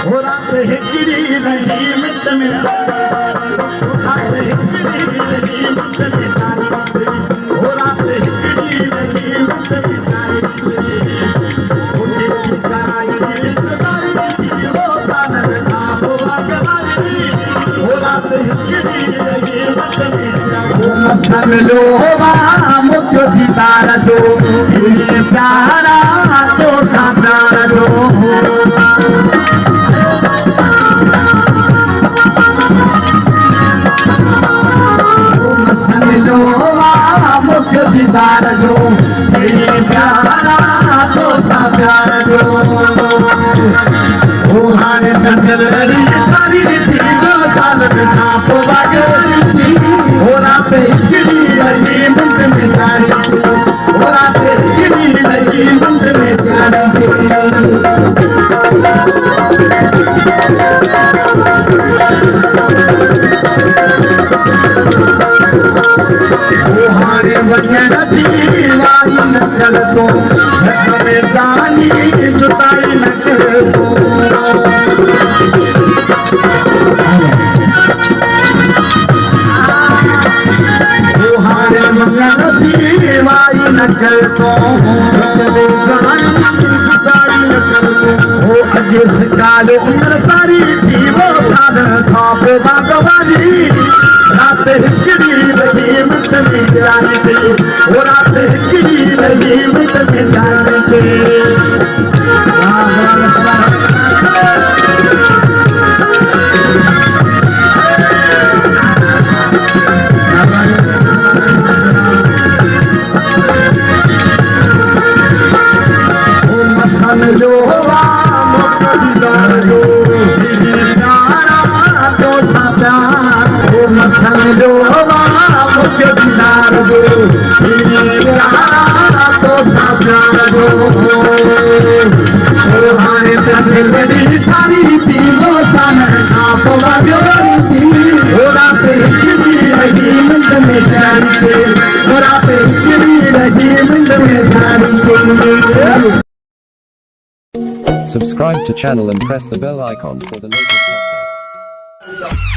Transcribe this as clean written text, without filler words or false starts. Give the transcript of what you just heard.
हो रात हिकड़ी रही मिट में रात हिकड़ी रही मिट में तारी हो रात हिकड़ी रही मिट में तारी उठी की कराई इंतजारी हो सानर का बागवारी हो रात हिकड़ी रही मिट में मसन लो मुझो दीदार जो मेरे प्यारा तो सा प्यार जो मसन लो मुझो दीदार जो मेरे प्यारा तो सा प्यार जो ओ हाने तंगड़ी तारी तीनो साल ना पोवाग हो रात हिकड़ी रही मुंड में तारी हो रात हिकड़ी रही मुंड में तारी ओ हारे वजन जीवाई न कर दो झट में जानी जुताई न कर दो मंगल जीवाई न कर दो हो अगे सिकाल उम्र सारी थी वो साधन खाप बागवानी रात हिकड़ी रही मिट में जाने के वो रात हिकड़ी रही मिट में जाने के मसन जो तो सा प्यार मसन जो मुझे दीदार जो तो सा प्यार जो हाने तंगड़ी तारी तीनो सन आप बागवानी हो रात हिकड़ी रही मुंड में तारी के हो रात हिकड़ी रही मुंड में तारी के Subscribe to channel and press the bell icon for the latest updates.